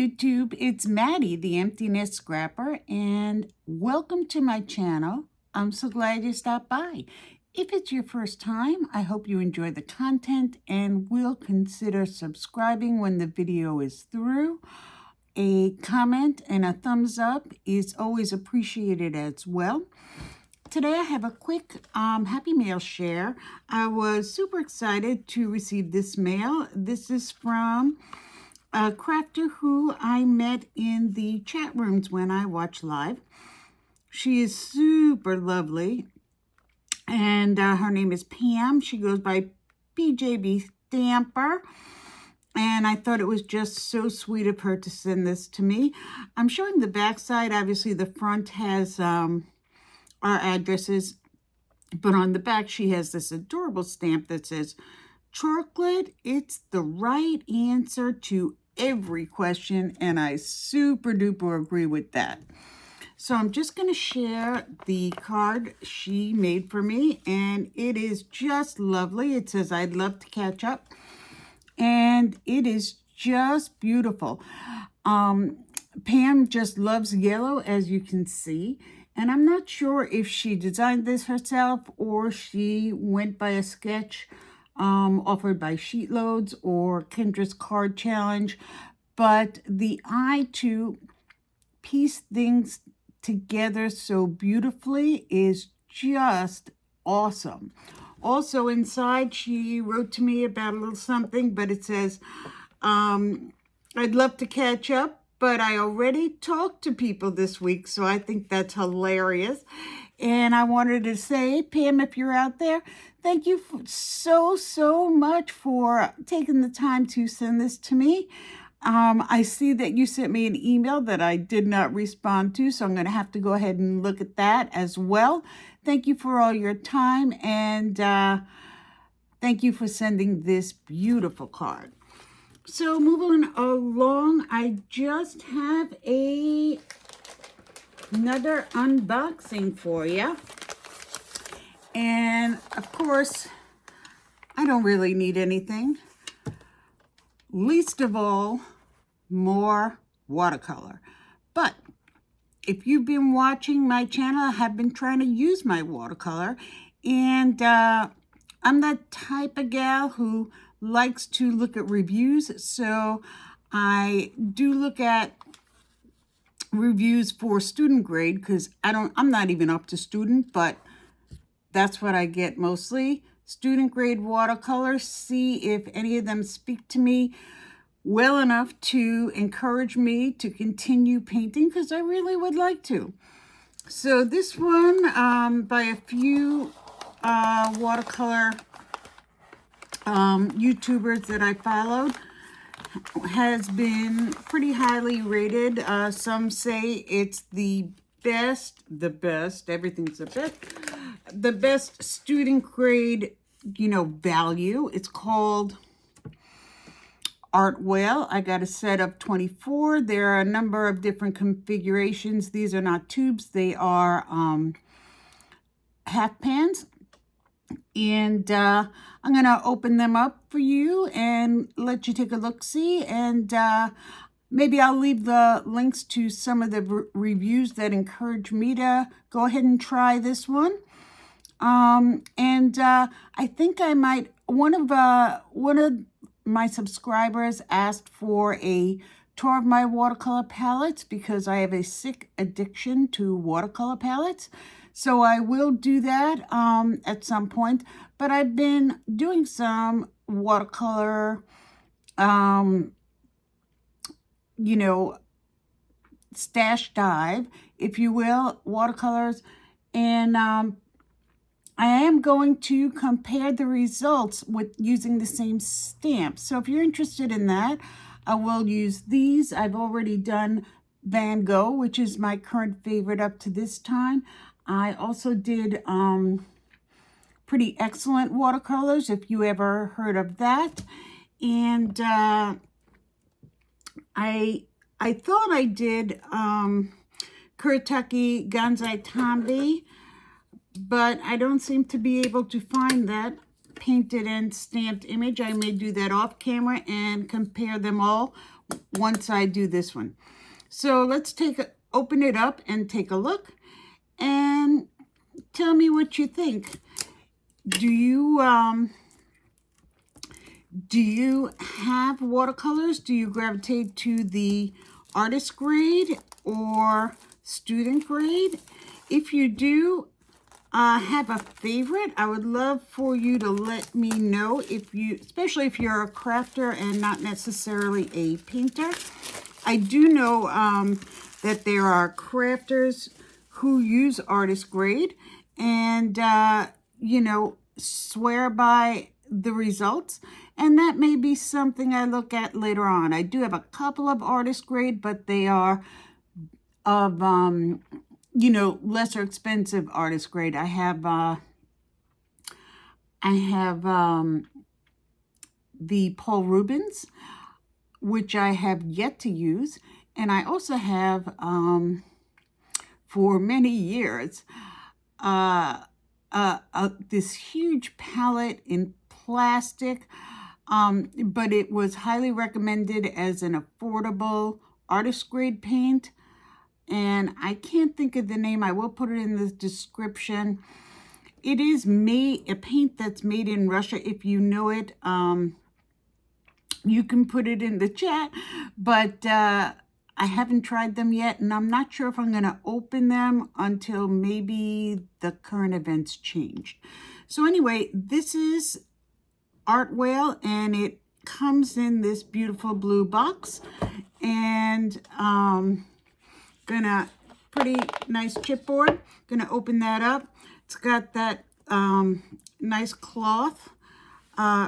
YouTube, it's Maddie, the Emptiness Scrapper, and welcome to my channel. I'm so glad you stopped by. If it's your first time, I hope you enjoy the content and will consider subscribing when the video is through. A comment and a thumbs up is always appreciated as well. Today I have a quick Happy Mail share. I was super excited to receive this mail. This is from a crafter who I met in the chat rooms when I watch live. She is super lovely, and her name is Pam. She goes by PJBstamper, and I thought it was just so sweet of her to send this to me. I'm showing the back side. Obviously, the front has our addresses, but on the back she has this adorable stamp that says, "Chocolate, it's the right answer to every question," and I super duper agree with that. So I'm just going to share the card she made for me, and it is just lovely. It says, "I'd love to catch up," and it is just beautiful. Pam just loves yellow, as you can see, and I'm not sure if she designed this herself or she went by a sketch offered by Sheetloads or Kendra's Card Challenge, but the eye to piece things together so beautifully is just awesome. Also inside, she wrote to me about a little something, but it says, "I'd love to catch up, but I already talked to people this week," so I think that's hilarious. And I wanted to say, Pam, if you're out there, thank you so much for taking the time to send this to me. I see that you sent me an email that I did not respond to, so I'm going to have to go ahead and look at that as well. Thank you for all your time, and thank you for sending this beautiful card. So moving along, I just have another unboxing for you. And of course, I don't really need anything. Least of all, more watercolor. But if you've been watching my channel, I have been trying to use my watercolor. And I'm that type of gal who likes to look at reviews. So I do look at reviews for student grade because I'm not even up to student, but that's what I get mostly. Student grade watercolors, see if any of them speak to me well enough to encourage me to continue painting, because I really would like to. So this one by a few watercolor YouTubers that I followed has been pretty highly rated. Some say it's the best, everything's the best student grade, value. It's called Art Whale. I got a set of 24. There are a number of different configurations. These are not tubes. They are half pans. And I'm going to open them up for you and let you take a look-see. And maybe I'll leave the links to some of the reviews that encourage me to go ahead and try this one. I think I might, one of my subscribers asked for a tour of my watercolor palettes because I have a sick addiction to watercolor palettes. So I will do that at some point. But I've been doing some watercolor, stash dive, if you will, watercolors. And I am going to compare the results with using the same stamp. So if you're interested in that, I will use these. I've already done Van Gogh, which is my current favorite up to this time. I also did Pretty Excellent watercolors, if you ever heard of that. And I thought I did Kuretake Gansai Tambi, but I don't seem to be able to find that painted and stamped image. I may do that off camera and compare them all once I do this one. So let's open it up and take a look and tell me what you think. Do you have watercolors? Do you gravitate to the artist grade or student grade? If you do have a favorite, I would love for you to let me know, especially if you're a crafter and not necessarily a painter. I do know that there are crafters who use artist grade and, swear by the results. And that may be something I look at later on. I do have a couple of artist grade, but they are of, lesser expensive artist grade. I have the Paul Rubens, which I have yet to use. And I also have, for many years, this huge palette in plastic, but it was highly recommended as an affordable artist grade paint. And I can't think of the name. I will put it in the description. It is a paint that's made in Russia. If you know it, you can put it in the chat, but I haven't tried them yet, and I'm not sure if I'm going to open them until maybe the current events changed. So anyway, this is Art Whale, and it comes in this beautiful blue box, and pretty nice chipboard. Gonna open that up. It's got that nice cloth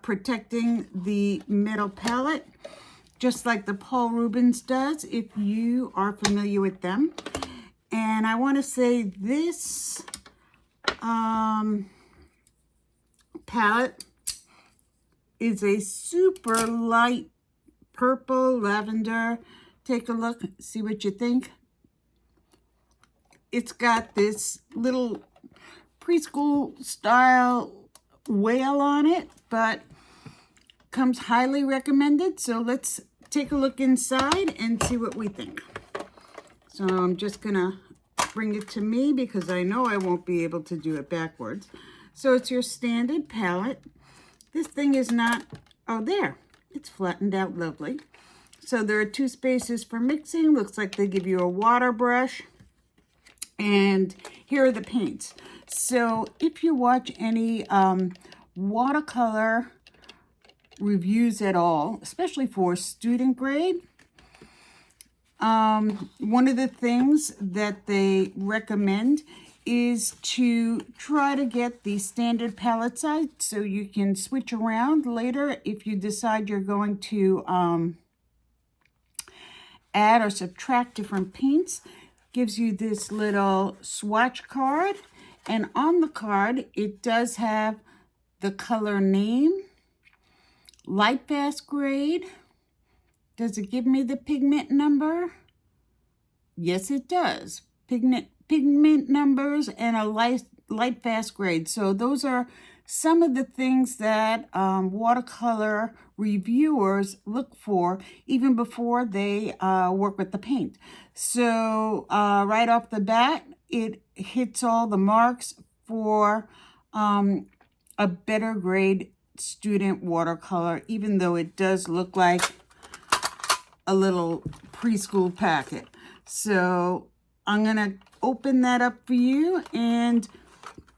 protecting the metal palette, just like the Paul Rubens does, if you are familiar with them. And I want to say this palette is a super light purple lavender. Take a look, see what you think. It's got this little preschool style whale on it, but comes highly recommended. So let's take a look inside and see what we think. So I'm just gonna bring it to me because I know I won't be able to do it backwards. So it's your standard palette. This thing is not, oh there, it's flattened out lovely. So there are 2 spaces for mixing. Looks like they give you a water brush. And here are the paints. So if you watch any watercolor reviews at all, especially for student grade, one of the things that they recommend is to try to get the standard palette size so you can switch around later if you decide you're going to add or subtract different paints. Gives you this little swatch card, and on the card it does have the color name, light fast grade. Does it give me the pigment number? Yes, it does. Pigment numbers and a light fast grade. So those are some of the things that watercolor reviewers look for even before they work with the paint. So right off the bat, it hits all the marks for a better grade student watercolor, even though it does look like a little preschool packet. So I'm gonna open that up for you and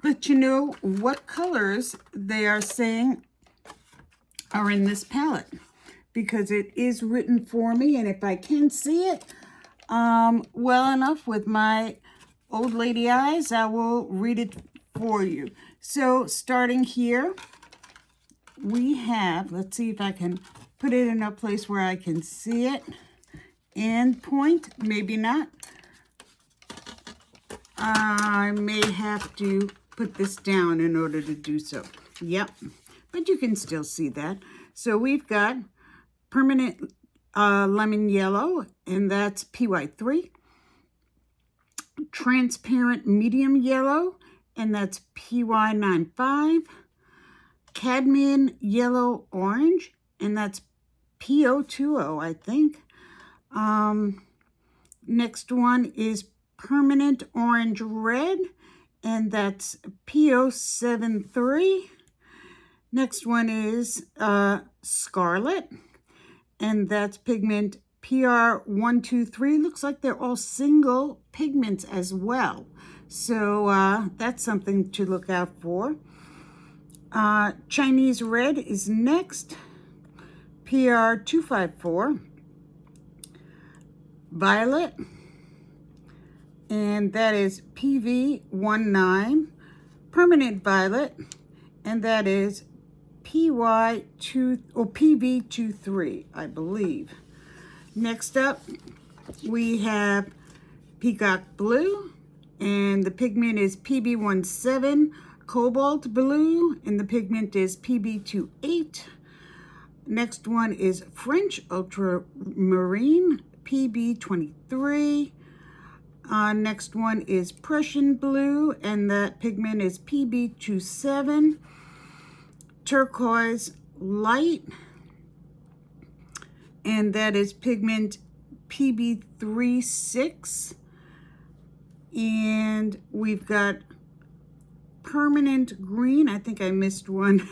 let you know what colors they are saying are in this palette, because it is written for me, and if I can see it well enough with my old lady eyes, I will read it for you. So starting here, we have, let's see if I can put it in a place where I can see it and point, maybe not. I may have to put this down in order to do so. Yep, but you can still see that. So we've got permanent lemon yellow, and that's PY3. Transparent medium yellow, and that's PY95. Cadmium yellow orange, and that's PO20, I think. Next one is Permanent Orange Red, and that's PO73. Next one is Scarlet, and that's pigment PR123. Looks like they're all single pigments as well. So that's something to look out for. Chinese Red is next, PR254. Violet, and that is PV19. Permanent Violet, and that is PV23, I believe. Next up, we have Peacock Blue, and the pigment is PB17. Cobalt Blue, and the pigment is PB28. Next one is French Ultramarine, PB23. Next one is Prussian Blue, and that pigment is PB27. Turquoise Light, and that is pigment PB36. And we've got Permanent Green. I think I missed one.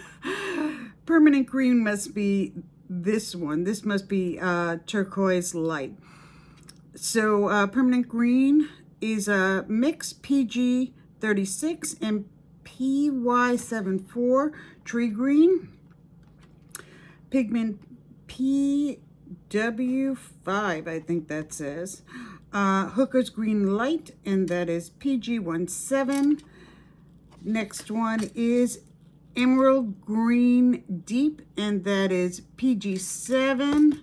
Permanent Green must be this one. This must be Turquoise Light. So Permanent Green is a mix PG36 and PY74 Tree Green. Pigment PW5, I think that says. Hooker's Green Light, and that is PG17. Next one is Emerald Green Deep, and that is PG7.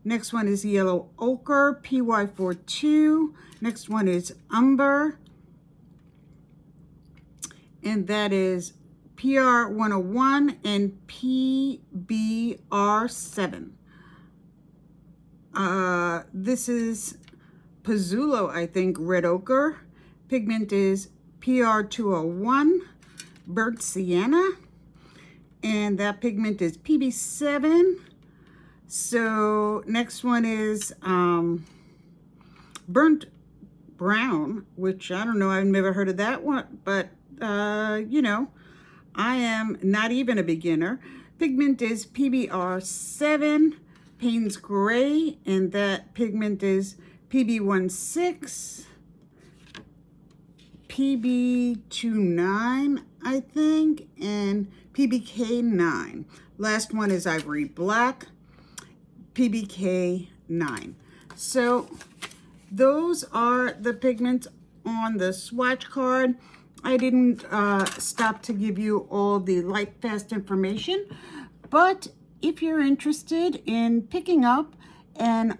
Next one is Yellow Ochre, PY42. Next one is Umber, and that is PR101 and PBR7. This is Pizzulo, I think, Red Ochre. Pigment is PR201, Burnt Sienna, and that pigment is PB7. So next one is Burnt Brown, which I don't know, I've never heard of that one, but you know, I am not even a beginner. Pigment is PBR7, Payne's Gray, and that pigment is PB16. PB29, I think, and PBK9. Last one is Ivory Black, PBK9. So those are the pigments on the swatch card. I didn't stop to give you all the light fast information, but if you're interested in picking up an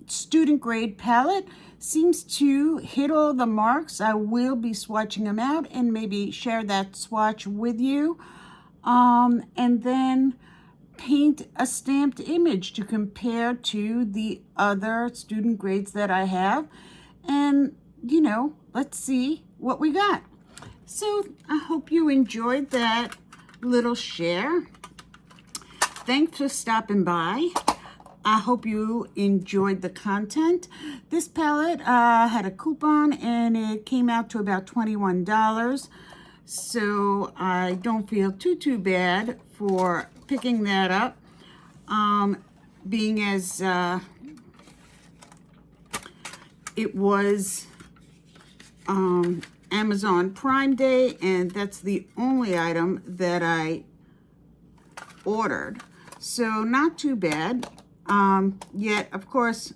student grade palette, seems to hit all the marks, I will be swatching them out and maybe share that swatch with you, and then paint a stamped image to compare to the other student grades that I have, and you know, let's see what we got. So I hope you enjoyed that little share. Thanks for stopping by. I hope you enjoyed the content. This palette had a coupon and it came out to about $21. So I don't feel too bad for picking that up. Being as it was Amazon Prime Day, and that's the only item that I ordered. So not too bad. Yet, of course,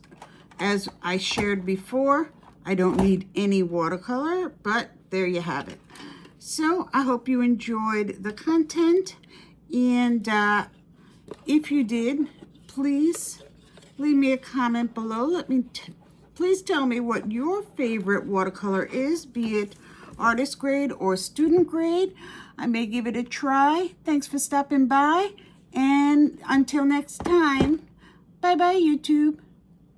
as I shared before, I don't need any watercolor, but there you have it. So I hope you enjoyed the content, and if you did, please leave me a comment below. Please tell me what your favorite watercolor is, be it artist grade or student grade. I may give it a try. Thanks for stopping by, and until next time, bye-bye, YouTube.